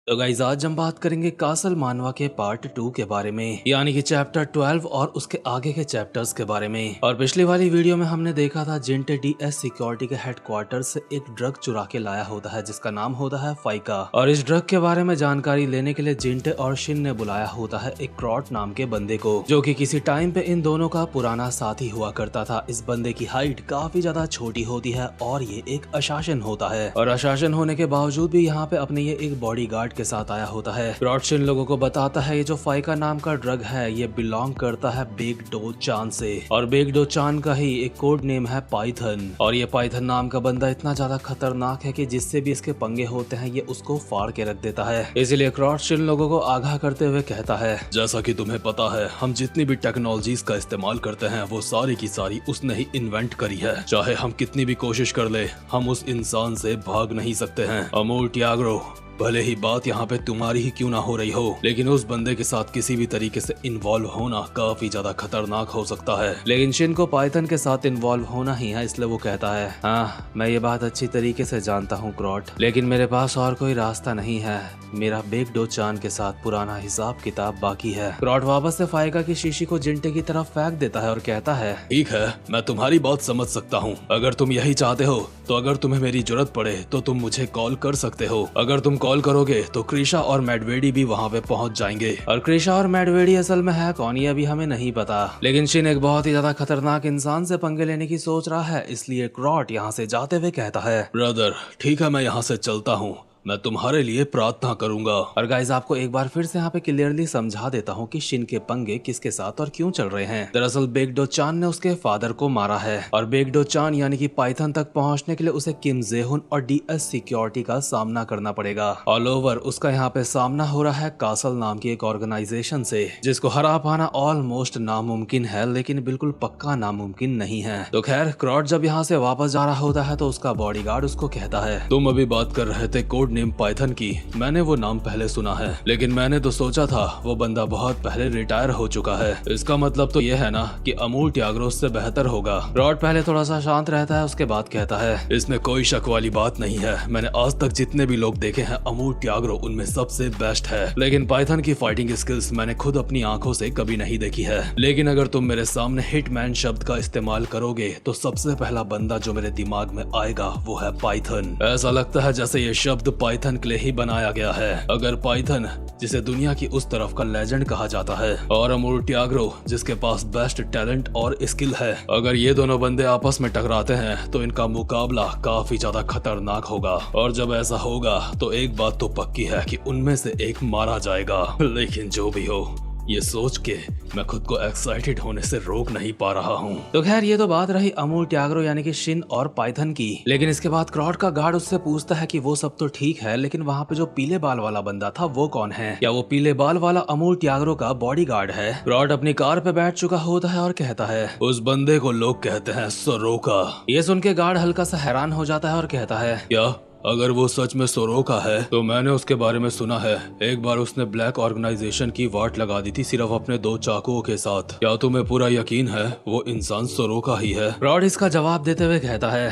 तो गाइस आज हम बात करेंगे कासल मानवा के पार्ट 2 के बारे में, यानी कि चैप्टर 12 और उसके आगे के चैप्टर्स के बारे में। और पिछली वाली वीडियो में हमने देखा था जिंटे डीएस सिक्योरिटी के हेडक्वार्टर से एक ड्रग चुरा के लाया होता है जिसका नाम होता है फाइका। और इस ड्रग के बारे में जानकारी लेने के लिए जिंटे और शिन ने बुलाया होता है एक क्रॉट नाम के बंदे को, जो कि किसी टाइम पे इन दोनों का पुराना साथी हुआ करता था। इस बंदे की हाइट काफी ज्यादा छोटी होती है और ये एक अशासन होता है, और अशासन होने के बावजूद भी यहाँ पे अपने ये एक बॉडीगार्ड के साथ आया होता है। क्रॉट इन लोगों को बताता है ये जो फाइका नाम का ड्रग है ये बिलोंग करता है बिग डो चान से, और बिग डो चान का ही एक कोड नेम है पाइथन। और ये पाइथन नाम का बंदा इतना ज्यादा खतरनाक है कि जिससे भी इसके पंगे होते हैं ये उसको फाड़ के रख देता है। इसलिए क्रॉट इन लोगों को आगाह करते हुए कहता है, जैसा कि तुम्हें पता है हम जितनी भी टेक्नोलॉजीज का इस्तेमाल करते हैं वो सारी की सारी उसने ही इन्वेंट करी है। चाहे हम कितनी भी कोशिश कर ले हम उस इंसान से भाग नहीं सकते हैं। अमूल टियाग्रो, भले ही बात यहाँ पे तुम्हारी ही क्यों ना हो रही हो, लेकिन उस बंदे के साथ किसी भी तरीके से इन्वॉल्व होना काफी ज्यादा खतरनाक हो सकता है। लेकिन शिन को पाइथन के साथ इन्वॉल्व होना ही है, इसलिए वो कहता है, हाँ मैं ये बात अच्छी तरीके से जानता हूँ क्रॉट, लेकिन मेरे पास और कोई रास्ता नहीं है। मेरा बिग डो चान के साथ पुराना हिसाब किताब बाकी है। क्रॉट वापस से फाइका की शीशी को जिंटे की तरफ फेंक देता है और कहता है, ठीक है मैं तुम्हारी बात समझ सकता हूँ। अगर तुम यही चाहते हो तो अगर तुम्हें मेरी जरूरत पड़े तो तुम मुझे कॉल कर सकते हो। अगर तुम कॉल करोगे तो क्रिशा और मैडवेडी भी वहाँ पे पहुँच जाएंगे। और क्रिशा और मैडवेडी असल में है कौन ये अभी हमें नहीं पता, लेकिन शिन एक बहुत ही ज्यादा खतरनाक इंसान से पंगे लेने की सोच रहा है, इसलिए क्रॉट यहाँ से जाते हुए कहता है, ब्रदर ठीक है मैं यहाँ से चलता हूँ, मैं तुम्हारे लिए प्रार्थना करूंगा। और गाइस आपको एक बार फिर से यहाँ पे क्लियरली समझा देता हूँ कि शिन के पंगे किसके साथ और क्यों चल रहे हैं। दरअसल बिग डो चान ने उसके फादर को मारा है, और बिग डो चान यानी कि पाइथन तक पहुँचने के लिए उसे किम जेहुन और डीएस सिक्योरिटी का सामना करना पड़ेगा। ऑल ओवर उसका यहाँ पे सामना हो रहा है कासल नाम की एक ऑर्गेनाइजेशन से, जिसको हरा पाना ऑलमोस्ट नामुमकिन है लेकिन बिल्कुल पक्का नामुमकिन नहीं है। तो खैर क्रॉट जब यहाँ से वापस जा रहा होता है तो उसका बॉडीगार्ड उसको कहता है, तुम अभी बात कर रहे थे कोड नेम पाइथन की, मैंने वो नाम पहले सुना है, लेकिन मैंने तो सोचा था वो बंदा बहुत पहले रिटायर हो चुका है। इसका मतलब तो ये है ना कि अमूल टियाग्रो से बेहतर होगा। रॉड पहले थोड़ा सा शांत रहता है, उसके बाद कहता है, इसमें कोई शक वाली बात नहीं है। मैंने आज तक जितने भी लोग देखे हैं अमूल टियाग्रो उनमें सबसे बेस्ट है, लेकिन पाइथन की फाइटिंग स्किल्स मैंने खुद अपनी आंखों से कभी नहीं देखी है। लेकिन अगर तुम मेरे सामने हिटमैन शब्द का इस्तेमाल करोगे तो सबसे पहला बंदा जो मेरे दिमाग में आएगा वो है पाइथन। ऐसा लगता है जैसे ये शब्द पाइथन के लिए ही बनाया गया है। अगर पाइथन जिसे दुनिया की उस तरफ का लेजेंड कहा जाता है और अमूल टियाग्रो जिसके पास बेस्ट टैलेंट और स्किल है, अगर ये दोनों बंदे आपस में टकराते हैं तो इनका मुकाबला काफी ज्यादा खतरनाक होगा। और जब ऐसा होगा तो एक बात तो पक्की है कि उनमें से एक मारा जाएगा। लेकिन जो भी हो ये सोच के मैं खुद को एक्साइटेड होने से रोक नहीं पा रहा हूँ। तो खैर ये तो बात रही अमूल टियाग्रो यानी कि शिन और पाइथन की, लेकिन इसके बाद क्रॉट का गार्ड उससे पूछता है कि वो सब तो ठीक है लेकिन वहाँ पे जो पीले बाल वाला बंदा था वो कौन है, क्या वो पीले बाल वाला अमूल टियाग्रो का बॉडीगार्ड है। क्रॉट अपनी कार पे बैठ चुका होता है और कहता है, उस बंदे को लोग कहते हैं सोरोका। ये सुन के गार्ड हल्का सा हैरान हो जाता है और कहता है, क्या अगर वो सच में सोरोका है तो मैंने उसके बारे में सुना है। एक बार उसने ब्लैक ऑर्गेनाइजेशन की वाट लगा दी थी सिर्फ अपने 2 चाकुओं के साथ। क्या तुम्हें पूरा यकीन है वो इंसान सोरोका ही है। रॉड इसका जवाब देते हुए कहता है,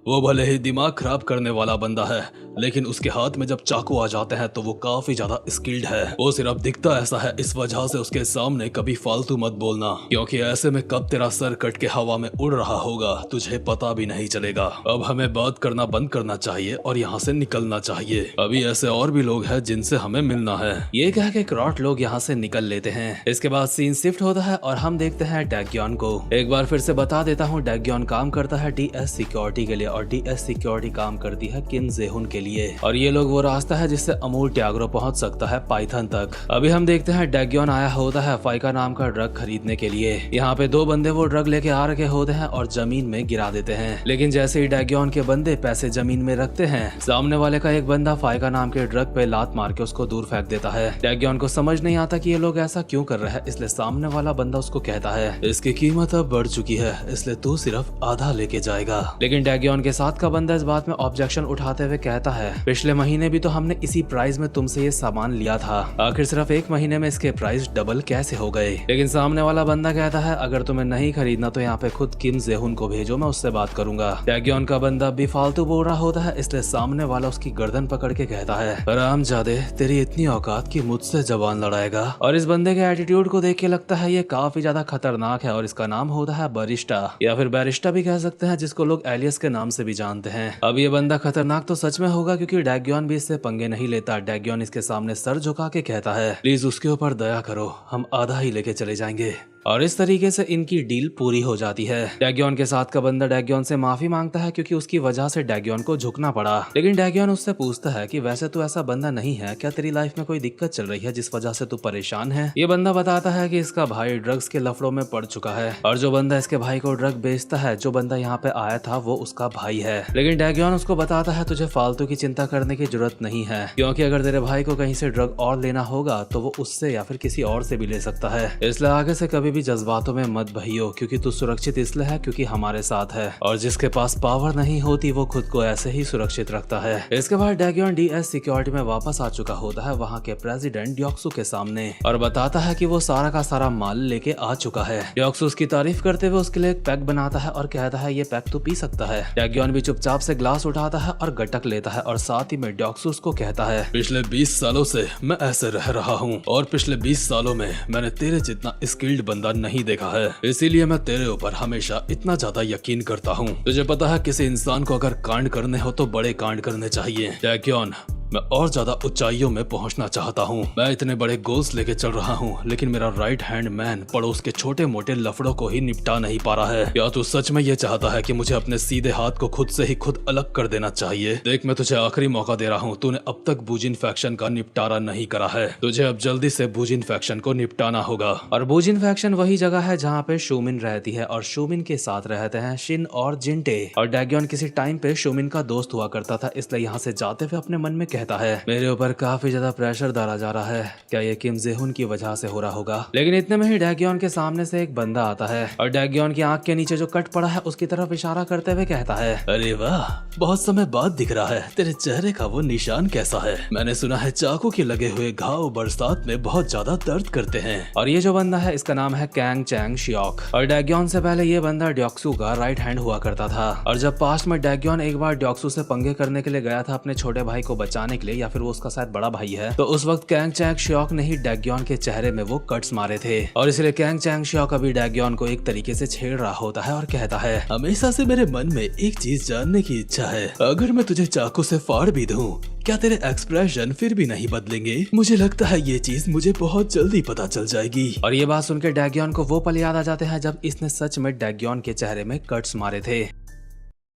वो भले ही दिमाग खराब करने वाला बंदा है लेकिन उसके हाथ में जब चाकू आ जाते हैं तो वो काफी ज्यादा स्किल्ड है। वो सिर्फ दिखता ऐसा है, इस वजह से उसके सामने कभी फालतू मत बोलना, क्योंकि ऐसे में कब तेरा सर कट के हवा में उड़ रहा होगा तुझे पता भी नहीं चलेगा। अब हमें बात करना बंद करना चाहिए और यहाँ से निकलना चाहिए। अभी ऐसे और भी लोग हैं जिनसे हमें मिलना है। ये कह के क्रॉट लोग यहाँ से निकल लेते हैं। इसके बाद सीन शिफ्ट होता है और हम देखते हैं डैग्योन को। एक बार फिर से बता देता हूँ, डैग्योन काम करता है डीएस सिक्योरिटी के लिए और डीएस सिक्योरिटी काम करती है किम जेहुन के लिए, और ये लोग वो रास्ता है जिससे अमूल टियाग्रो पहुंच सकता है पाइथन तक। अभी हम देखते हैं डैग्योन आया होता है फाइका नाम का ड्रग खरीदने के लिए। यहाँ पे 2 बंदे वो ड्रग लेके आ रखे होते हैं और जमीन में गिरा देते हैं, लेकिन जैसे ही डैग्योन के बंदे पैसे जमीन में रखते हैं सामने वाले का एक बंदा फाइका नाम के ड्रग पे लात मार के उसको दूर फेंक देता है। डैग्योन को समझ नहीं आता कि ये लोग ऐसा क्यों कर रहे हैं, इसलिए सामने वाला बंदा उसको कहता है, इसकी कीमत अब बढ़ चुकी है इसलिए तू सिर्फ आधा लेके जाएगा। लेकिन डैग्योन के साथ का बंदा इस बात में ऑब्जेक्शन उठाते हुए कहता है, पिछले महीने भी तो हमने इसी प्राइस में तुमसे ये सामान लिया था, आखिर सिर्फ 1 महीने में इसके प्राइस डबल कैसे हो गए। लेकिन सामने वाला बंदा कहता है, अगर तुम्हें नहीं खरीदना तो यहाँ पे खुद किम जेहुन को भेजो, मैं उससे बात करूंगा। डैग्योन का बंदा भी फालतू बोल रहा होता है, इसलिए सामने वाला उसकी गर्दन पकड़ के कहता है, हरामजादे, तेरी इतनी औकात कि मुझसे जबान लड़ाएगा। और इस बंदे के एटीट्यूड को देख के लगता है ये काफी ज्यादा खतरनाक है और इसका नाम होता है बरिस्टा, या फिर बैरिस्टा भी कह सकते हैं, जिसको लोग एलियस के नाम से भी जानते हैं। अब ये बंदा खतरनाक तो सच में होगा क्योंकि डैग्योन भी इससे पंगे नहीं लेता। डैग्योन इसके सामने सर झुका के कहता है, प्लीज उसके ऊपर दया करो, हम आधा ही लेके चले जाएंगे। और इस तरीके से इनकी डील पूरी हो जाती है। डैग्योन के साथ का बंदा डैग्योन से माफी मांगता है क्योंकि उसकी वजह से डैग्योन को झुकना पड़ा। लेकिन डैग्योन उससे पूछता है कि वैसे तू ऐसा बंदा नहीं है, क्या तेरी लाइफ में कोई दिक्कत चल रही है जिस वजह से तू परेशान है? ये बंदा बताता है कि इसका भाई ड्रग्स के लफड़ों में पड़ चुका है और जो बंदा इसके भाई को ड्रग बेचता है, जो बंदा यहाँ पे आया था, वो उसका भाई है। लेकिन डैग्योन उसको बताता है तुझे फालतू की चिंता करने की जरूरत नहीं है, क्योंकि अगर तेरे भाई को कहीं से ड्रग और लेना होगा तो वो उससे या फिर किसी और से भी ले सकता है। इसलिए आगे से कभी भी जज्बातों में मत बहियो, क्योंकि तू सुरक्षित इसलिए है क्योंकि हमारे साथ है, और जिसके पास पावर नहीं होती वो खुद को ऐसे ही सुरक्षित रखता है। इसके बाद डैग्योन डीएस सिक्योरिटी में वापस आ चुका होता है वहाँ के प्रेसिडेंट ड्योक्सू के सामने और बताता है कि वो सारा का सारा माल लेके आ चुका है। ड्योक्सू उसकी तारीफ करते हुए उसके लिए एक पैक बनाता है और कहता है ये पैक तू पी सकता है। डैग्योन भी चुपचाप से ग्लास उठाता है और गटक लेता है और साथ ही में ड्योक्सू उसको कहता है, पिछले 20 सालों से मैं ऐसे रह रहा हूँ और पिछले 20 सालों में मैंने तेरे जितना स्किल्ड बंदा नहीं देखा है, इसीलिए मैं तेरे ऊपर हमेशा इतना ज्यादा यकीन करता हूँ। तुझे पता है किसी इंसान को अगर कांड करने हो तो बड़े कांड करने चाहिए। डैग्योन, मैं और ज्यादा ऊंचाइयों में पहुंचना चाहता हूं। मैं इतने बड़े गोल्स लेके चल रहा हूं, लेकिन मेरा राइट हैंड मैन पड़ोस के छोटे मोटे लफड़ों को ही निपटा नहीं पा रहा है। क्या तू सच में ये चाहता है कि मुझे अपने सीधे हाथ को खुद से ही खुद अलग कर देना चाहिए? देख, मैं तुझे आखिरी मौका दे रहा हूं। तूने अब तक बूजिन फैक्शन का निपटारा नहीं करा है, तुझे अब जल्दी से बूजिन फैक्शन को निपटाना होगा। और बूजिन फैक्शन वही जगह है जहाँ पे शूमिन रहती है और शूमिन के साथ रहते हैं शिन और जिंटे। और डैग्योन किसी टाइम पे शूमिन का दोस्त हुआ करता था, इसलिए यहाँ से जाते हुए अपने मन में कहता है, मेरे पर काफी ज्यादा प्रेशर डाला जा रहा है, क्या ये किम जेहुन की वजह से हो रहा होगा? लेकिन इतने में ही डैग्योन के सामने से एक बंदा आता है और डैग्योन की आंख के नीचे जो कट पड़ा है उसकी तरफ इशारा करते हुए कहता है, अरे वाह, बहुत समय बाद दिख रहा है। तेरे चेहरे का वो निशान कैसा है? मैंने सुना है चाकू के लगे हुए घाव बरसात में बहुत ज्यादा दर्द करते हैं। और ये जो बंदा है इसका नाम है कैंग चैंग शियोक और डैग्योन से पहले ये बंदा ड्योक्सू का राइट हैंड हुआ करता था। और जब पास्ट में डैग्योन एक बार ड्योक्सू से पंगे करने के लिए गया था अपने छोटे भाई को बचाने के लिए, या फिर वो उसका शायद बड़ा भाई है, तो उस वक्त कैंग चैंग शियोक ने ही डैग्योन के चेहरे में वो कट्स मारे थे। और इसलिए कैंग चैंग शियोक अभी डैग्योन को एक तरीके से छेड़ रहा होता है और कहता है, हमेशा से मेरे मन में एक चीज जानने की इच्छा है, अगर मैं तुझे चाकू से फाड़ भी दूं, क्या तेरे एक्सप्रेशन फिर भी नहीं बदलेंगे? मुझे लगता है ये चीज मुझे बहुत जल्दी पता चल जाएगी। और ये बात सुनकर डैग्योन को वो पल याद आ जाते हैं जब इसने सच में डैग्योन के चेहरे में कट्स मारे थे।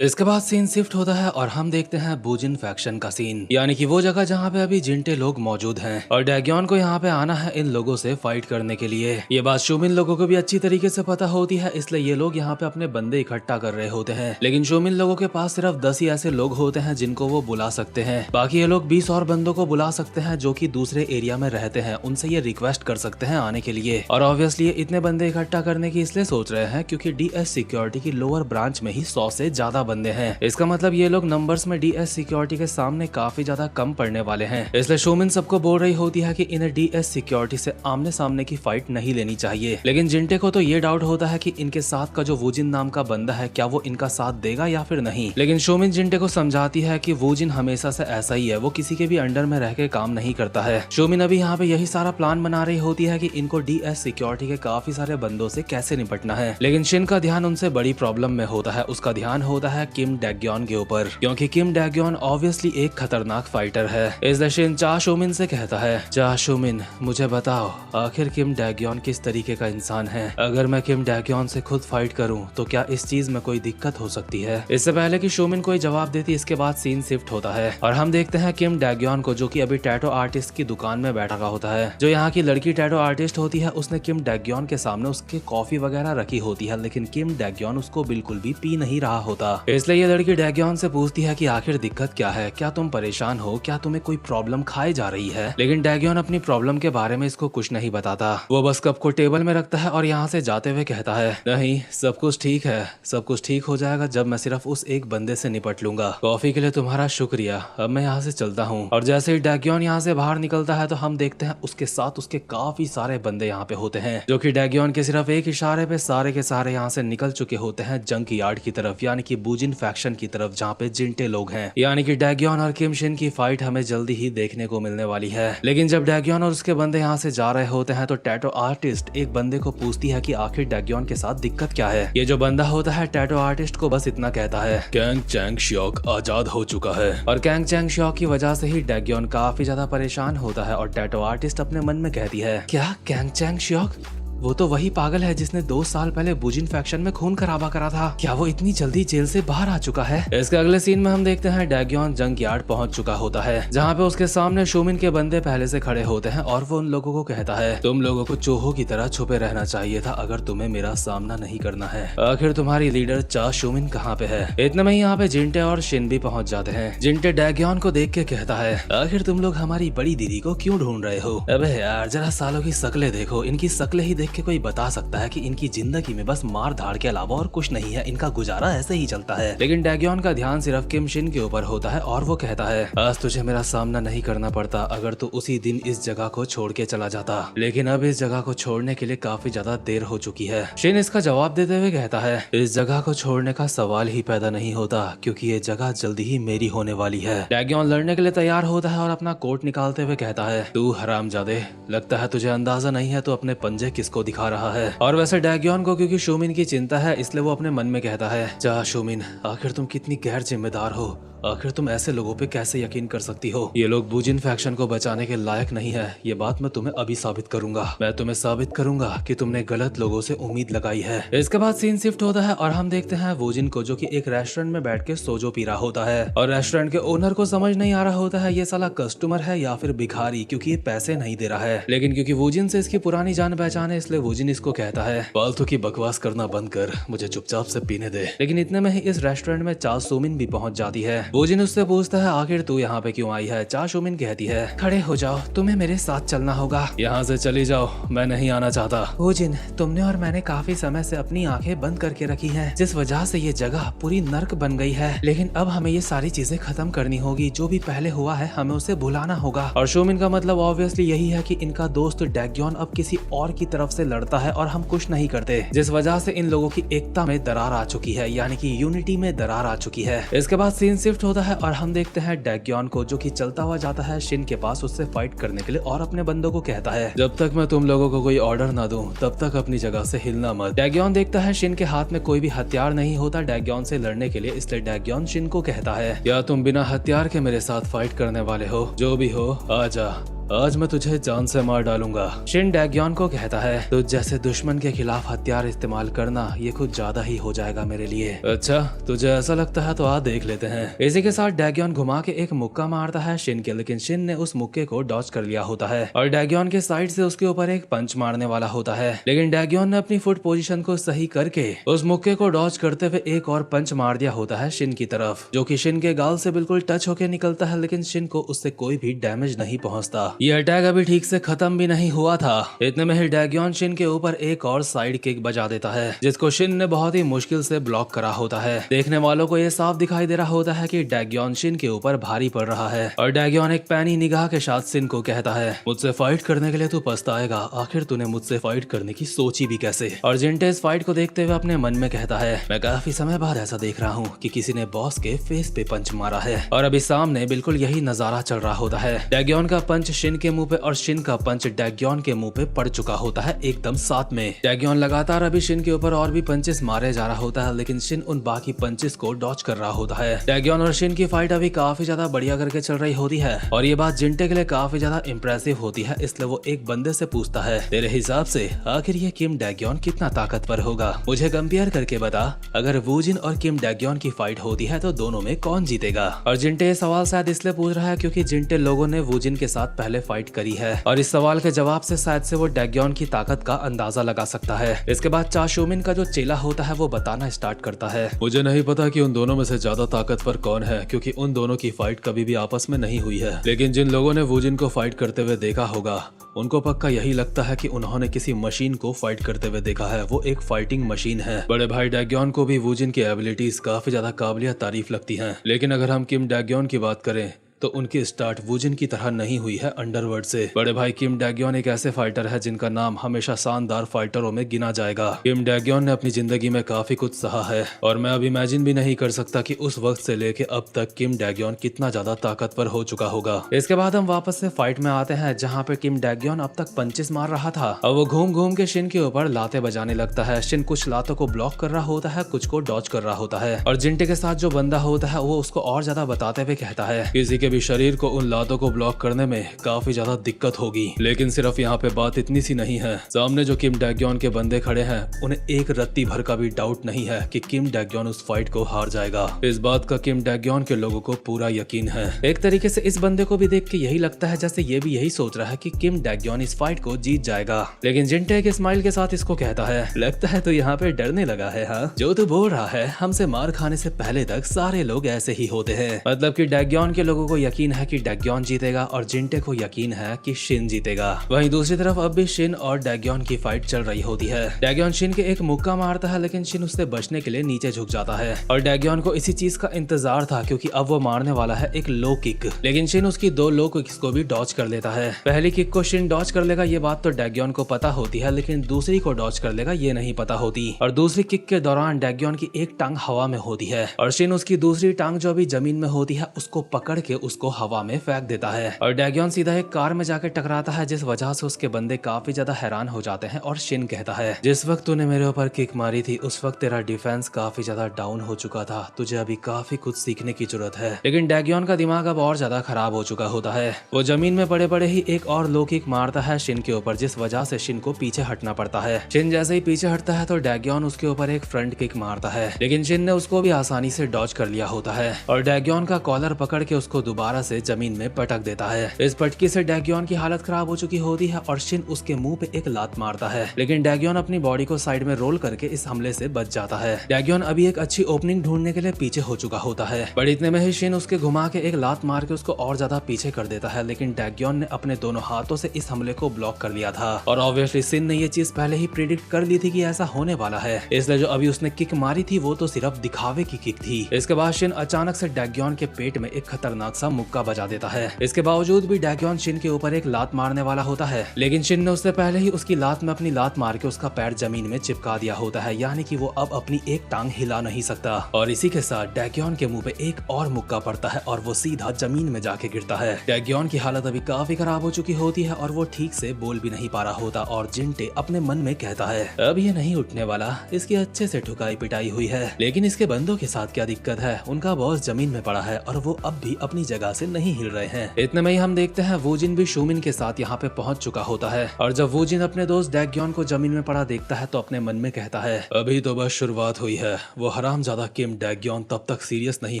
इसके बाद सीन शिफ्ट होता है और हम देखते हैं बूजिन फैक्शन का सीन, यानी कि वो जगह जहाँ पे अभी जिंटे लोग मौजूद हैं और डैग्योन को यहाँ पे आना है इन लोगों से फाइट करने के लिए। ये बात शूमिन लोगों को भी अच्छी तरीके से पता होती है, इसलिए ये लोग यहाँ पे अपने बंदे इकट्ठा कर रहे होते हैं। लेकिन शूमिन लोगों के पास सिर्फ 10 ही ऐसे लोग होते हैं जिनको वो बुला सकते हैं। बाकी ये लोग 20 और बंदों को बुला सकते हैं जो की दूसरे एरिया में रहते हैं, उनसे ये रिक्वेस्ट कर सकते हैं आने के लिए। और ऑब्वियसली इतने बंदे इकट्ठा करने की इसलिए सोच रहे हैं क्योंकि डीएस सिक्योरिटी की लोअर ब्रांच में ही 100 से ज्यादा बंदे हैं। इसका मतलब ये लोग नंबर्स में डीएस सिक्योरिटी के सामने काफी ज्यादा कम पड़ने वाले हैं। इसलिए शूमिन सबको बोल रही होती है कि इन्हें डीएस सिक्योरिटी से आमने सामने की फाइट नहीं लेनी चाहिए। लेकिन जिंटे को तो ये डाउट होता है कि इनके साथ का जो वूजिन नाम का बंदा है क्या वो इनका साथ देगा या फिर नहीं। लेकिन शूमिन जिंटे को समझाती है कि वूजिन हमेशा से ऐसा ही है, वो किसी के भी अंडर में रह के काम नहीं करता है। शूमिन अभी यहाँ पे यही सारा प्लान बना रही होती है कि इनको डीएस सिक्योरिटी के काफी सारे बंदों से कैसे निपटना है। लेकिन शिन का ध्यान उनसे बड़ी प्रॉब्लम में होता है, उसका ध्यान होता है किम डैग्योन के ऊपर, क्योंकि किम डैग्योन ऑब्वियसली एक खतरनाक फाइटर है। इसलिए शिन चा शूमिन से कहता है, चा शूमिन मुझे बताओ आखिर किम डैग्योन किस तरीके का इंसान है? अगर मैं किम डैग्योन से खुद फाइट करूं तो क्या इस चीज में कोई दिक्कत हो सकती है? इससे पहले कि शूमिन कोई जवाब देती इसके बाद सीन शिफ्ट होता है और हम देखते हैं किम डैग्योन को, जो कि अभी टैटो आर्टिस्ट की दुकान में बैठा हुआ होता है। जो यहाँ की लड़की टैटो आर्टिस्ट होती है उसने किम डैग्योन के सामने उसके कॉफी वगैरह रखी होती है, लेकिन किम डैग्योन उसको बिल्कुल भी पी नहीं रहा होता। इसलिए ये लड़की डैग्योन से पूछती है कि आखिर दिक्कत क्या है, क्या तुम परेशान हो, क्या तुम्हें कोई प्रॉब्लम खाई जा रही है? लेकिन डैग्योन अपनी प्रॉब्लम के बारे में इसको कुछ नहीं बताता। वो बस कप को टेबल में रखता है और यहाँ से जाते हुए कहता है, नहीं सब कुछ ठीक है, सब कुछ ठीक हो जाएगा जब मैं सिर्फ उस एक बंदे से निपट लूंगा। कॉफी के लिए तुम्हारा शुक्रिया, अब मैं यहाँ से चलता हूँ। और जैसे ही डैग्योन यहाँ से बाहर निकलता है तो हम देखते हैं उसके साथ उसके काफी सारे बंदे यहाँ पे होते हैं, जो कि डैग्योन के सिर्फ एक इशारे पे सारे के सारे यहाँ से निकल चुके होते हैं जंक यार्ड की तरफ, यानी कि वूजिन फैक्शन की तरफ जहाँ पे जिंटे लोग हैं, यानी कि डैग्योन और किम शिन की फाइट हमें जल्दी ही देखने को मिलने वाली है। लेकिन जब डैग्योन और उसके बंदे यहाँ से जा रहे होते हैं तो टैटो आर्टिस्ट एक बंदे को पूछती है कि आखिर डैग्योन के साथ दिक्कत क्या है। ये जो बंदा होता है टैटो आर्टिस्ट को बस इतना कहता है, कैंग चैंग श्योक आजाद हो चुका है। और कैंग चैंग श्योक की वजह से ही डैग्योन काफी ज्यादा परेशान होता है और टैटो आर्टिस्ट अपने मन में कहती है, क्या कैंग चैंग श्योक? वो तो वही पागल है जिसने 2 साल पहले वूजिन फैक्शन में खून खराबा करा था। क्या वो इतनी जल्दी जेल से बाहर आ चुका है? इसके अगले सीन में हम देखते हैं डैग्योन जंक यार्ड पहुंच चुका होता है, जहाँ पे उसके सामने शोमिन के बंदे पहले से खड़े होते हैं और वो उन लोगों को कहता है, तुम लोगों को चूहों की तरह छुपे रहना चाहिए था अगर तुम्हें मेरा सामना नहीं करना है। आखिर तुम्हारी लीडर चा शोमिन कहाँ पे है? इतने में यहाँ पे जिंटे और शिन भी पहुँच जाते हैं। जिंटे डैग्योन को देख के कहता है, आखिर तुम लोग हमारी बड़ी दीदी को क्यों ढूंढ रहे हो? अबे यार जरा सालों की शक्लें देखो, इनकी शक्लें ही देख के कोई बता सकता है कि इनकी जिंदगी में बस मार धाड़ के अलावा और कुछ नहीं है, इनका गुजारा ऐसे ही चलता है। लेकिन डैग्योन का ध्यान सिर्फ किम शिन के ऊपर होता है और वो कहता है, आज तुझे मेरा सामना नहीं करना पड़ता अगर तू उसी दिन इस जगह को छोड़ के चला जाता, लेकिन अब इस जगह को छोड़ने के लिए काफी ज्यादा देर हो चुकी है। शिन इसका जवाब देते हुए कहता है, इस जगह को छोड़ने का सवाल ही पैदा नहीं होता क्योंकि ये जगह जल्दी ही मेरी होने वाली है। डैग्योन लड़ने के लिए तैयार होता है और अपना कोट निकालते हुए कहता है, तू हरामजादे, लगता है तुझे अंदाजा नहीं है तो अपने पंजे किसको दिखा रहा है। और वैसे डैग्योन को क्योंकि शोमिन की चिंता है इसलिए वो अपने मन में कहता है, जा शोमिन, आखिर तुम कितनी गैर जिम्मेदार हो, आखिर तुम ऐसे लोगों पे कैसे यकीन कर सकती हो? ये लोग वूजिन फैक्शन को बचाने के लायक नहीं है, ये बात मैं तुम्हें अभी साबित करूंगा। मैं तुम्हें साबित करूंगा कि तुमने गलत लोगों से उम्मीद लगाई है। इसके बाद सीन शिफ्ट होता है और हम देखते हैं वूजिन को जो कि एक रेस्टोरेंट में बैठ के सोजो पी रहा होता है और रेस्टोरेंट के ओनर को समझ नहीं आ रहा होता है ये साला कस्टमर है या फिर भिखारी, क्योंकि ये पैसे नहीं दे रहा है। लेकिन क्योंकि वूजिन से इसकी पुरानी जान पहचान है इसलिए वूजिन इसको कहता है, फालतू की बकवास करना बंद कर, मुझे चुपचाप से पीने दे। लेकिन इतने में ही इस रेस्टोरेंट में चा शोमिन भी पहुंच जाती है। वूजिन उससे पूछता है, आखिर तू यहाँ पे क्यों आई है? चा शोमिन कहती है, खड़े हो जाओ, तुम्हें मेरे साथ चलना होगा। यहाँ से चली जाओ, मैं नहीं आना चाहता। वूजिन, तुमने और मैंने काफी समय से अपनी आंखें बंद करके रखी हैं, जिस वजह से ये जगह पूरी नर्क बन गई है। लेकिन अब हमें ये सारी चीजें खत्म करनी होगी, जो भी पहले हुआ है हमें उसे भुलाना होगा। और शोमिन का मतलब ऑब्वियसली यही है कि इनका दोस्त डैग्योन अब किसी और की तरफ से लड़ता है और हम कुछ नहीं करते, जिस वजह से इन लोगों की एकता में दरार आ चुकी है, यानी कि यूनिटी में दरार आ चुकी है। इसके बाद सीन शिफ्ट होता है और हम देखते हैं डैग्योन को जो कि चलता हुआ जाता है शिन के पास उससे फाइट करने के लिए और अपने बंदों को कहता है, जब तक मैं तुम लोगों को कोई ऑर्डर ना दूं तब तक अपनी जगह से हिलना मत। डैग्योन देखता है शिन के हाथ में कोई भी हथियार नहीं होता डैग्योन से लड़ने के लिए, इसलिए डैग्योन शिन को कहता है, या तुम बिना हथियार के मेरे साथ फाइट करने वाले हो? जो भी हो आजा, आज मैं तुझे जान से मार डालूंगा। शिन डैग्योन को कहता है, तो जैसे दुश्मन के खिलाफ हथियार इस्तेमाल करना ये कुछ ज्यादा ही हो जाएगा मेरे लिए। अच्छा, तुझे ऐसा लगता है तो आ देख लेते हैं। इसी के साथ डैग्योन घुमा के एक मुक्का मारता है शिन के, लेकिन शिन ने उस मुक्के को डॉज कर लिया होता है और डैग्योन के साइड से उसके ऊपर एक पंच मारने वाला होता है। लेकिन डैग्योन ने अपनी फुट पोजीशन को सही करके उस मुक्के को डॉज करते हुए एक और पंच मार दिया होता है शिन की तरफ, जो कि शिन के गाल से बिल्कुल टच होके निकलता है, लेकिन शिन को उससे कोई भी डैमेज नहीं पहुंचता। ये अटैक अभी ठीक से खत्म भी नहीं हुआ था, इतने में ही डैग्योन शिन के ऊपर एक और साइड किक बजा देता है, जिसको शिन ने बहुत ही मुश्किल से ब्लॉक करा होता है। देखने वालों को ये साफ दिखाई दे रहा होता है कि डैग्योन शिन के ऊपर भारी पड़ रहा है और डैग्योन एक पैनी निगाह के साथ शिन को कहता है, मुझसे फाइट करने के लिए तू पछताएगा, आखिर तूने मुझसे फाइट करने की सोची भी कैसे? और जिंटे इस फाइट को देखते हुए अपने मन में कहता है, मैं काफी समय बाद ऐसा देख रहा हूँ कि किसी ने बॉस के फेस पे पंच मारा है। और अभी सामने बिल्कुल यही नजारा चल रहा होता है। डैग्योन का पंच शिन के मुंह पे और शिन का पंच डैग्योन के मुंह पे पड़ चुका होता है एकदम साथ में। डैग्योन लगातार अभी शिन के ऊपर और भी पंचेस मारे जा रहा होता है, लेकिन शिन उन बाकी पंचेस को डॉच कर रहा होता है। डैग्योन और शिन की फाइट अभी काफी ज्यादा बढ़िया करके चल रही होती है और ये बात जिंटे के लिए काफी ज्यादा इम्प्रेसिव होती है, इसलिए वो एक बंदे से पूछता है, तेरे हिसाब से आखिर ये किम डैग्योन कितना ताकतवर होगा? मुझे कंपेयर करके बता, अगर वूजिन और किम डैग्योन की फाइट होती है तो दोनों में कौन जीतेगा? और जिंटे ये सवाल शायद इसलिए पूछ रहा है क्योंकि जिंटे लोगों ने वूजिन के साथ पहले फाइट करी है और इस सवाल के जवाब से शायद से वो डैग्योन की ताकत का अंदाजा लगा सकता है। इसके बाद चा शोमिन का जो चेला होता है वो बताना स्टार्ट करता है, मुझे नहीं पता कि उन दोनों में से ज्यादा ताकतवर कौन है क्योंकि उन दोनों की फाइट कभी भी आपस में नहीं हुई है, लेकिन जिन लोगों ने वूजिन को फाइट करते हुए देखा होगा उनको पक्का यही लगता है कि उन्होंने किसी मशीन को फाइट करते हुए देखा है, वो एक फाइटिंग मशीन है। बड़े भाई डैग्योन को भी वूजिन की एबिलिटीज काफी ज्यादा काबिलियत तारीफ लगती हैं, लेकिन अगर हम किम डैग्योन की बात करें तो उनकी स्टार्ट वुजिन की तरह नहीं हुई है अंडरवर्ल्ड से। बड़े भाई किम डैग्योन एक ऐसे फाइटर है जिनका नाम हमेशा शानदार फाइटरों में गिना जाएगा। किम डैग्योन ने अपनी जिंदगी में काफी कुछ सहा है और मैं अब इमेजिन भी नहीं कर सकता कि उस वक्त से लेके अब तक किम डैग्योन कितना ज्यादा ताकतवर हो चुका होगा। इसके बाद हम वापस से फाइट में आते हैं जहाँ पे किम डैग्योन अब तक पंचेस मार रहा था और वो घूम घूम के शिन के ऊपर लाते बजाने लगता है। शिन कुछ लातों को ब्लॉक कर रहा होता है, कुछ को डॉज कर रहा होता है और जिंटे के साथ जो बंदा होता है वो उसको और ज्यादा बताते हुए कहता है किसी के भी शरीर को उन लातों को ब्लॉक करने में काफी ज्यादा दिक्कत होगी। लेकिन सिर्फ यहाँ पे बात इतनी सी नहीं है, सामने जो किम डैग्योन के बंदे खड़े हैं उन्हें एक रत्ती भर का भी डाउट नहीं है कि किम डैग्योन उस फाइट को हार जाएगा। इस बात का किम डैग्योन के लोगों को पूरा यकीन है। एक तरीके से इस बंदे को भी देख के यही लगता है जैसे ये भी यही सोच रहा है कि किम डैग्योन इस फाइट को जीत जाएगा। लेकिन जिंटे एक स्माइल के साथ इसको कहता है लगता है तो यहाँ पे डरने लगा है। हाँ, जो तू बोल रहा है हमसे मार खाने से पहले तक सारे लोग ऐसे ही होते हैं। मतलब कि डैग्योन के लोगों को यकीन है कि डैग्योन जीतेगा और जिंटे को यकीन है कि शिन जीतेगा। वहीं दूसरी तरफ अब भी शिन और डैग्योन की फाइट चल रही होती है। डैग्योन शिन के एक मुक्का मारता है लेकिन शिन उससे बचने के लिए नीचे झुक जाता है और डैग्योन को इसी चीज का इंतजार था क्योंकि अब वो मारने वाला है एक लो किक। लेकिन शिन उसकी दो लो किक्स को भी डॉज कर लेता है। पहली किक को शिन डॉज कर लेगा ये बात तो डैग्योन को पता होती है, लेकिन दूसरी को डॉज कर लेगा ये नहीं पता होती। और दूसरी किक के दौरान डैग्योन की एक टांग हवा में होती है और शिन उसकी दूसरी टांग जो अभी जमीन में होती है उसको पकड़ के उसको हवा में फेंक देता है और डैग्योन सीधा एक कार में जाके टकराता है जिस वजह से उसके बंदे काफी ज्यादा हैरान हो जाते हैं। और शिन कहता है जिस वक्त तूने मेरे ऊपर किक मारी थी उस वक्त तेरा डिफेंस काफी ज्यादा डाउन हो चुका था, तुझे अभी काफी कुछ सीखने की जरूरत है। लेकिन डैग्योन का दिमाग अब और ज्यादा खराब हो चुका होता है। वो जमीन में पड़े पड़े ही एक और लो किक मारता है शिन के ऊपर जिस वजह से शिन को पीछे हटना पड़ता है। शिन जैसे ही पीछे हटता है तो डैग्योन उसके ऊपर एक फ्रंट किक मारता है लेकिन शिन ने उसको भी आसानी से डॉज कर लिया होता है और डैग्योन का कॉलर पकड़ के उसको दोबारा से जमीन में पटक देता है। इस पटकी से डैग्योन की हालत खराब हो चुकी होती है और शिन उसके मुंह पे एक लात मारता है लेकिन डैग्योन अपनी बॉडी को साइड में रोल करके इस हमले से बच जाता है। डैग्योन अभी एक अच्छी ओपनिंग ढूंढने के लिए पीछे हो चुका होता है पर इतने में ही शिन उसके घुमा के एक लात मार के उसको और ज्यादा पीछे कर देता है। लेकिन डैग्योन ने अपने दोनों हाथों से इस हमले को ब्लॉक कर लिया था और ऑब्वियसली शिन ने ये चीज पहले ही प्रिडिक्ट कर ली थी कि ऐसा होने वाला है, इसलिए जो अभी उसने किक मारी थी वो तो सिर्फ दिखावे की किक थी। इसके बाद शिन अचानक से डैग्योन के पेट में एक खतरनाक सा मुक्का बजा देता है। इसके बावजूद भी डैग्योन शिन के ऊपर एक लात मारने वाला होता है लेकिन शिन ने उससे पहले ही उसकी लात में अपनी लात मार के उसका पैर जमीन में चिपका दिया होता है, यानी कि वो अब अपनी एक टांग हिला नहीं सकता। और इसी के साथ डैग्योन के मुंह पे एक और मुक्का पड़ता है और वो सीधा जमीन में जाके गिरता है। डैग्योन की हालत अभी काफी खराब हो चुकी होती है और वो ठीक से बोल भी नहीं पा रहा होता और जिंटे अपने मन में कहता है अब ये नहीं उठने वाला, इसकी अच्छे से ठुकाई पिटाई हुई है। लेकिन इसके बंदों के साथ क्या दिक्कत है, उनका बॉस जमीन में पड़ा है और वो अब भी अपनी जगह से नहीं हिल रहे हैं। इतने में ही हम देखते हैं वुजिन भी शूमिन के साथ यहाँ पे पहुंच चुका होता है और जब वुजिन अपने दोस्त डैग्योन को जमीन में पड़ा देखता है तो अपने मन में कहता है अभी तो बस शुरुआत हुई है। वो हरामजादा किम डैग्योन तब तक सीरियस नहीं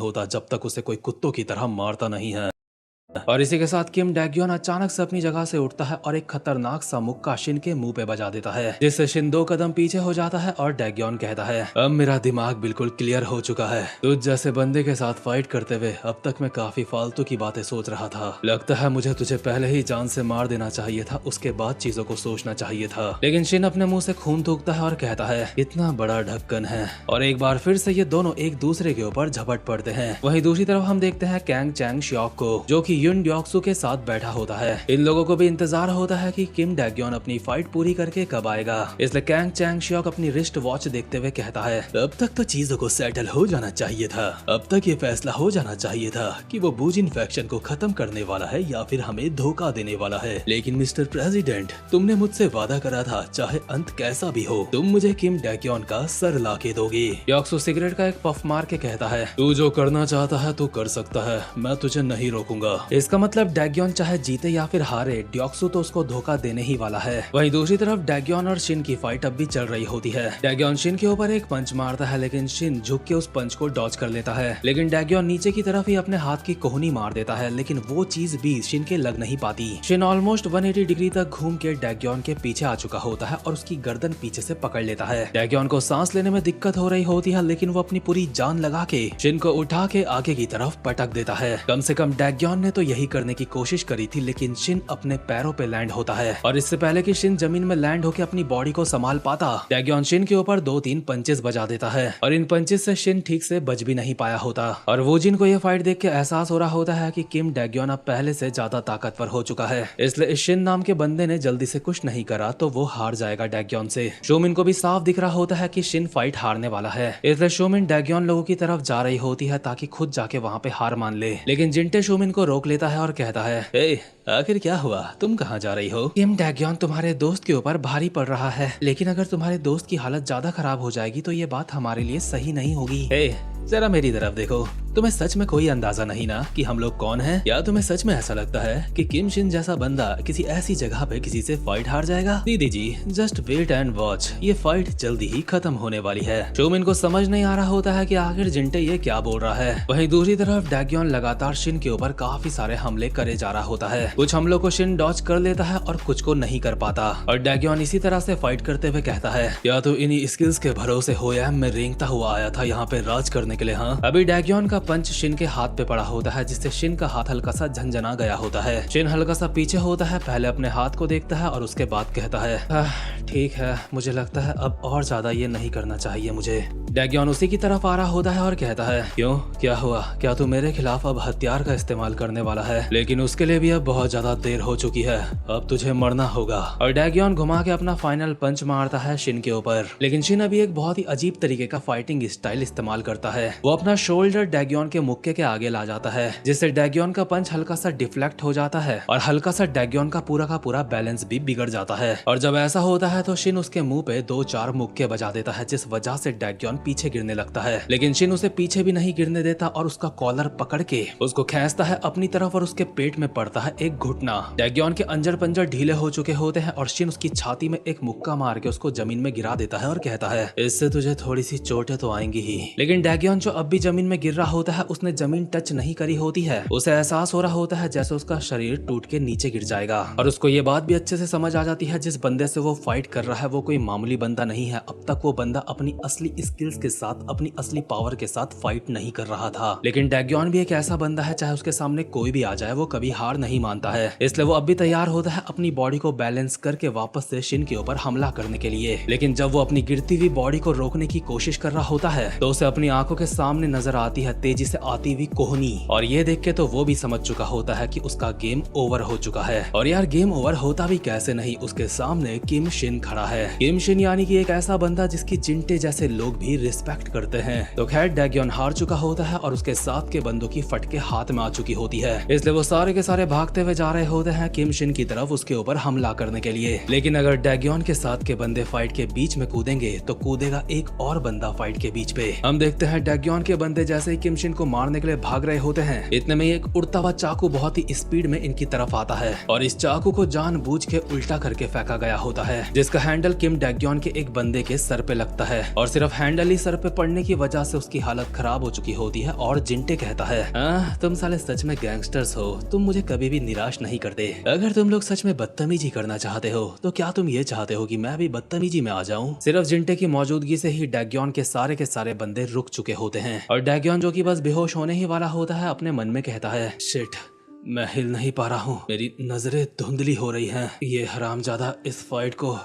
होता जब तक उसे कोई कुत्तों की तरह मारता नहीं है। और इसी के साथ किम डैग्योन अचानक से अपनी जगह से उठता है और एक खतरनाक सा मुक्का शिन के मुंह पे बजा देता है जिससे शिन 2 कदम पीछे हो जाता है और डैग्योन कहता है अब मेरा दिमाग बिल्कुल क्लियर हो चुका है। तुझ जैसे बंदे के साथ फाइट करते हुए अब तक मैं काफी फालतू की बातें सोच रहा था। लगता है मुझे तुझे पहले ही जान से मार देना चाहिए था, उसके बाद चीजों को सोचना चाहिए था। लेकिन शिन अपने मुंह से खून थूकता है और कहता है इतना बड़ा ढक्कन है और एक बार फिर से ये दोनों एक दूसरे के ऊपर झपट पड़ते हैं। वहीं दूसरी तरफ हम देखते हैं कैंग चैंग श्योक को जो कि युन ड्योक्सू के साथ बैठा होता है। इन लोगों को भी इंतजार होता है कि किम डैग्योन अपनी फाइट पूरी करके कब आएगा, इसलिए कैंग चैंग श्योक अपनी रिस्ट वॉच देखते हुए कहता है अब तक तो चीजों को सेटल हो जाना चाहिए था, अब तक ये फैसला हो जाना चाहिए था कि वो वुजिन फैक्शन को खत्म करने वाला है या फिर हमें धोखा देने वाला है। लेकिन मिस्टर प्रेसिडेंट तुमने मुझसे वादा करा था चाहे अंत कैसा भी हो तुम मुझे किम डैग्योन का सर ला के दोगे। ड्योक्सू सिगरेट का एक पफ मार के कहता है तू जो करना चाहता है तू कर सकता है, मैं तुझे नहीं रोकूंगा। इसका मतलब डैग्योन चाहे जीते या फिर हारे ड्योक्सू तो उसको धोखा देने ही वाला है। वहीं दूसरी तरफ डैग्योन और शिन की फाइट अब भी चल रही होती है। डैग्योन शिन के ऊपर एक पंच मारता है लेकिन शिन झुक के उस पंच को डॉज कर लेता है लेकिन डैग्योन नीचे की तरफ ही अपने हाथ की कोहनी मार देता है लेकिन वो चीज भी शिन के लग नहीं पाती। शिन ऑलमोस्ट 180 डिग्री तक घूम के डैग्योन के पीछे आ चुका होता है और उसकी गर्दन पीछे से पकड़ लेता है। डैग्योन को सांस लेने में दिक्कत हो रही होती है लेकिन वो अपनी पूरी जान लगा के शिन को उठा के आगे की तरफ पटक देता है। कम से कम डैग्योन ने तो यही करने की कोशिश करी थी, लेकिन शिन अपने पैरों पे लैंड होता है और इससे पहले कि शिन जमीन में लैंड होकर अपनी बॉडी को संभाल पाता, डैग्योन शिन के ऊपर 2-3 पंचेस बजा देता है और इन पंचेस से शिन ठीक से बच भी नहीं पाया होता। और वोजिन को यह फाइट देख के एहसास हो रहा होता है कि किम डैग्योन अब पहले से ज्यादा ताकतवर हो चुका है, इसलिए इस शिन नाम के बंदे ने जल्दी से कुछ नहीं करा तो वो हार जाएगा डैग्योन से। शोमिन को भी साफ दिख रहा होता है कि शिन फाइट हारने वाला है, इसलिए शोमिन डैग्योन लोगों की तरफ जा रही होती है ताकि खुद जाके वहाँ पे हार मान ले। लेकिन जिंटे शोमिन को रोक लेता है और कहता है, ए, आखिर क्या हुआ, तुम कहाँ जा रही हो? किम डैग्योन तुम्हारे दोस्त के ऊपर भारी पड़ रहा है, लेकिन अगर तुम्हारे दोस्त की हालत ज्यादा खराब हो जाएगी तो ये बात हमारे लिए सही नहीं होगी। जरा मेरी तरफ देखो, तुम्हें सच में कोई अंदाजा नहीं ना कि हम लोग कौन हैं? या तुम्हें सच में ऐसा लगता है कि किम शिन जैसा बंदा किसी ऐसी जगह पे किसी से फाइट हार जाएगा? दीदी जी, जस्ट वेट एंड वॉच, ये फाइट जल्दी ही खत्म होने वाली है। शोमिन को समझ नहीं आ रहा होता है कि आखिर जिंटे ये क्या बोल रहा है। वहीं दूसरी तरफ डैग्योन लगातार शिन के ऊपर काफी सारे हमले करे जा रहा होता है। कुछ हमलों को शिन डॉज कर लेता है और कुछ को नहीं कर पाता और डैग्योन इसी तरह से फाइट करते हुए कहता है, या तो इन्हीं स्किल्स के भरोसे हो या मैं रेंगता हुआ आया था यहाँ पे राज करने के लिए। हाँ, अभी डैग्योन का पंच शिन के हाथ पे पड़ा होता है, जिससे शिन का हाथ हल्का सा झंझना गया होता है। शिन हल्का सा पीछे होता है, पहले अपने हाथ को देखता है और उसके बाद कहता है, ठीक है, मुझे लगता है अब और ज्यादा ये नहीं करना चाहिए मुझे। डैग्योन उसी की तरफ आ रहा होता है और कहता है, क्यों, क्या हुआ? क्या तू मेरे खिलाफ अब हथियार का इस्तेमाल करने वाला है? लेकिन उसके लिए भी अब बहुत ज्यादा देर हो चुकी है, अब तुझे मरना होगा। और डैग्योन घुमा के अपना फाइनल पंच मारता है शिन के ऊपर। लेकिन शिन अभी एक बहुत ही अजीब तरीके का फाइटिंग स्टाइल इस्तेमाल करता है। वो अपना शोल्डर डैग्योन के मुक्के के आगे ला जाता है, जिससे डैग्योन का पंच हल्का सा डिफ्लेक्ट हो जाता है और हल्का सा डैग्योन का पूरा बैलेंस भी बिगड़ जाता है। और जब ऐसा होता है तो शिन उसके मुंह पे 2-4 मुक्के बजा देता है, जिस वजह से डैग्योन पीछे गिरने लगता है। लेकिन शिन उसे पीछे भी नहीं गिरने देता और उसका कॉलर पकड़ के उसको खींचता है अपनी तरफ और उसके पेट में पड़ता है एक घुटना। डैग्योन के अंजर पंजर ढीले हो चुके होते हैं और शिन उसकी छाती में एक मुक्का मार के उसको जमीन में गिरा देता है और कहता है, इससे तुझे थोड़ी सी चोटें तो आएंगी ही। लेकिन डैग्योन जो अब भी जमीन में गिर रहा होता है, उसने जमीन टच नहीं करी होती है। उसे एहसास हो रहा होता है जैसे उसका शरीर टूट के नीचे गिर जाएगा और उसको ये बात भी अच्छे से समझ आ जाती है, जिस बंदे से वो फाइट कर रहा है वो कोई मामूली बंदा नहीं है। अब तक वो बंदा अपनी असली स्किल्स के साथ, अपनी असली पावर के साथ फाइट नहीं कर रहा था। लेकिन डैग्योन भी एक ऐसा बंदा है, चाहे उसके सामने कोई भी आ जाए वो कभी हार नहीं मानता है। इसलिए वो अब भी तैयार होता है अपनी बॉडी को बैलेंस करके वापस से शिन के ऊपर हमला करने के लिए। लेकिन जब वो अपनी गिरती हुई बॉडी को रोकने की कोशिश कर रहा होता है तो उसे अपनी आंखों के सामने नजर आती है तेजी से आती हुई कोहनी। और ये देख के तो वो भी समझ चुका होता है कि उसका गेम ओवर हो चुका है। और यार, गेम ओवर होता भी कैसे नहीं, उसके सामने किम शिन खड़ा है। किम शिन यानी कि एक ऐसा बंदा जिसकी जिंटे जैसे लोग भी रिस्पेक्ट करते हैं। तो खैर, डैग्योन हार चुका होता है और उसके साथ के बंदों की फटके हाथ में आ चुकी होती है, इसलिए वो सारे के सारे भागते हुए जा रहे होते हैं किम शिन की तरफ उसके ऊपर हमला करने के लिए। लेकिन अगर डैग्योन के साथ के बंदे फाइट के बीच में कूदेंगे तो कूदेगा एक और बंदा फाइट के बीच पे। हम देखते हैं डैग्योन के बंदे जैसे ही किम शिन को मारने के लिए भाग रहे होते हैं, इतने में एक उड़ता हुआ चाकू बहुत ही स्पीड में इनकी तरफ आता है और इस चाकू को जानबूझ के उल्टा करके फेंका गया होता है, जिसका हैंडल किम डैग्योन के एक बंदे के सर पे लगता है और सिर्फ हैंडल ही सर पे पड़ने की वजह से उसकी हालत खराब हो चुकी होती है। और जिंटे कहता है, तुम साले सच में गैंगस्टर्स हो, तुम मुझे कभी भी निराश नहीं करते। अगर तुम लोग सच में बदतमीजी करना चाहते हो तो क्या तुम ये चाहते हो कि मैं भी बदतमीजी में आ जाऊं? सिर्फ जिंटे की मौजूदगी से ही डैग्योन के सारे बंदे रुक चुके होते हैं और डैग्योन जो कि बस बेहोश होने ही वाला होता है अपने मन में कहता है, शिट, मैं हिल नहीं पा रहा हूँ, मेरी नजरें धुंधली हो रही हैं। ये हरामजादा इस फाइट को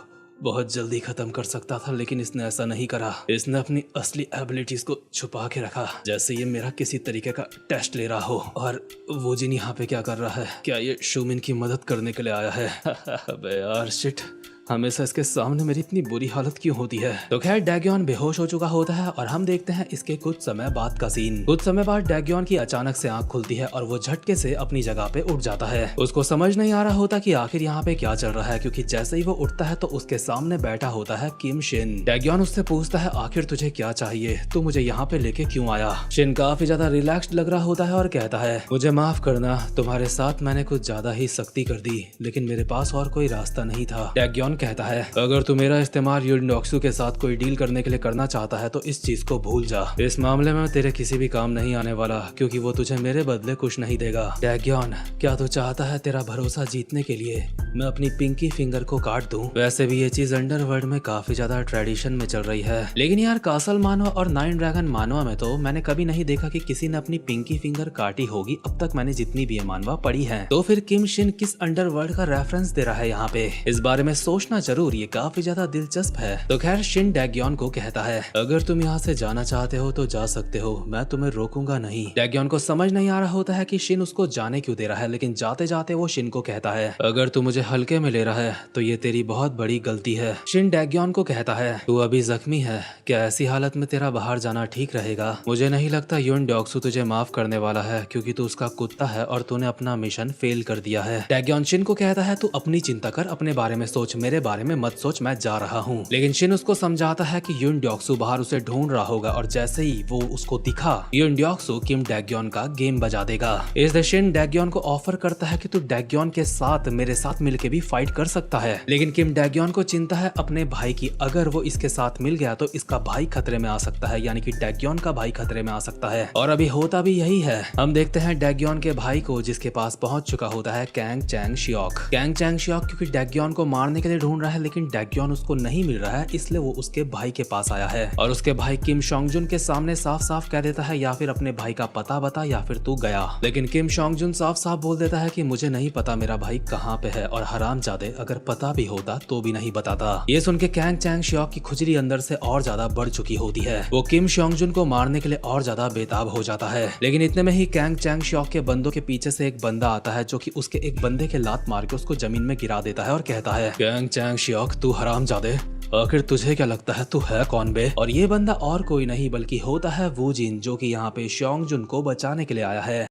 बहुत जल्दी खत्म कर सकता था, लेकिन इसने ऐसा नहीं करा। इसने अपनी असली एबिलिटीज को छुपा के रखा, जैसे ये मेरा किसी तरीके का टेस्ट ले रहा हो। और वो जिन यहाँ पे क्या कर रहा है? क्या ये शोमिन की मदद करने के लिए आया है? अबे यार, शिट, हमेशा इसके सामने मेरी इतनी बुरी हालत क्यों होती है? तो खैर, डैग्योन बेहोश हो चुका होता है और हम देखते हैं इसके कुछ समय बाद का सीन। कुछ समय बाद डैग्योन की अचानक से आंख खुलती है और वो झटके से अपनी जगह पे उठ जाता है। उसको समझ नहीं आ रहा होता कि आखिर यहाँ पे क्या चल रहा है, क्योंकि जैसे ही वो उठता है तो उसके सामने बैठा होता है किम शिन। डैग्योन उससे पूछता है, आखिर तुझे क्या चाहिए, तू मुझे यहाँ पे लेके क्यों आया? शिन काफी ज्यादा रिलैक्स्ड लग रहा होता है और कहता है, मुझे माफ करना, तुम्हारे साथ मैंने कुछ ज्यादा ही सख्ती कर दी, लेकिन मेरे पास और कोई रास्ता नहीं था। डैग्योन कहता है अगर तू मेरा इस्तेमाल युनडोक्सु के साथ कोई डील करने के लिए करना चाहता है तो इस चीज को भूल जा। इस मामले में तेरे किसी भी काम नहीं आने वाला, क्योंकि वो तुझे मेरे बदले कुछ नहीं देगा। डैग्योन, क्या तू चाहता है तेरा भरोसा जीतने के लिए मैं अपनी पिंकी फिंगर को काट दूं? वैसे भी ये चीज अंडरवर्ल्ड में काफी ज्यादा ट्रेडिशन में चल रही है, लेकिन यार कासल मानवा और नाइन ड्रैगन मानवा में तो मैंने कभी नहीं देखा कि किसी ने अपनी पिंकी फिंगर काटी होगी। अब तक मैंने जितनी भी ये मानवा पढ़ी है। तो फिर किम शिन किस अंडरवर्ल्ड का रेफरेंस दे रहा है यहाँ पे? इस बारे में सोचना जरूर, ये काफी ज्यादा दिलचस्प है। तो खैर शिन डैग्योन को कहता है अगर तुम यहाँ से जाना चाहते हो तो जा सकते हो, मैं तुम्हें रोकूंगा नहीं। डैग्योन को समझ नहीं आ रहा होता है कि शिन उसको जाने क्यों दे रहा है, लेकिन जाते जाते वो शिन को कहता है अगर तू मुझे हल्के में ले रहा है तो ये तेरी बहुत बड़ी गलती है। शिन डैग्योन को कहता है तू अभी जख्मी है, क्या ऐसी हालत में तेरा बाहर जाना ठीक रहेगा? मुझे नहीं लगता युनडोक्सु तुझे माफ करने वाला है, क्योंकि तू उसका कुत्ता है और तूने अपना मिशन फेल कर दिया है। डैग्योन शिन को कहता है तू अपनी चिंता कर, अपने बारे में सोच, मेरे बारे में मत सोच, मैं जा रहा हूँ। लेकिन शिन उसको समझाता है कि युनडोक्सु बाहर उसे ढूंढ रहा होगा और जैसे ही वो उसको दिखा युनडोक्सु किम डैग्योन का गेम बजा देगा। इसलिए शिन डैग्योन को ऑफर करता है कि तू डैग्योन के साथ मेरे साथ मिलके भी फाइट कर सकता है। लेकिन किम डैग्योन को चिंता है अपने भाई की, अगर वो इसके साथ मिल गया तो इसका भाई खतरे में आ सकता है, यानी कि डैग्योन का भाई खतरे में आ सकता है। और अभी होता भी यही है। हम देखते हैं डैग्योन के भाई को, जिसके पास पहुंच चुका होता है कैंग चैंग शियोक। कैंग चैंग शियोक क्योंकि डैग्योन को मारने के लिए ढूंढ रहा है, लेकिन डैग्योन उसको नहीं मिल रहा है, इसलिए वो उसके भाई के पास आया है। और उसके भाई किम शोंगजुन के सामने साफ साफ कह देता है या फिर अपने भाई का पता बता या फिर तू गया। लेकिन किम शोंगजुन साफ साफ बोल देता है कि मुझे नहीं पता मेरा भाई कहाँ पे है, और हरामजादे अगर पता भी होता तो भी नहीं बताता। ये सुन के कैंग चैंग शियोक की खुजली अंदर से और ज्यादा बढ़ चुकी होती है। वो किम शोंगजुन को मारने के लिए और ज्यादा बेताब हो जाता है। लेकिन इतने में ही कैंग चैंग शियोक के बंदों के पीछे से एक बंदा आता है, जो कि उसके एक बंदे के लात मार के उसको जमीन में गिरा देता है और कहता है कैंग चैंग शियोक तू हरामजादे, आखिर तुझे क्या लगता है तू है कौन बे? और ये बंदा और कोई नहीं बल्कि होता है वू जिन, जो कि यहाँ पे शोंगजुन को बचाने के लिए आया है।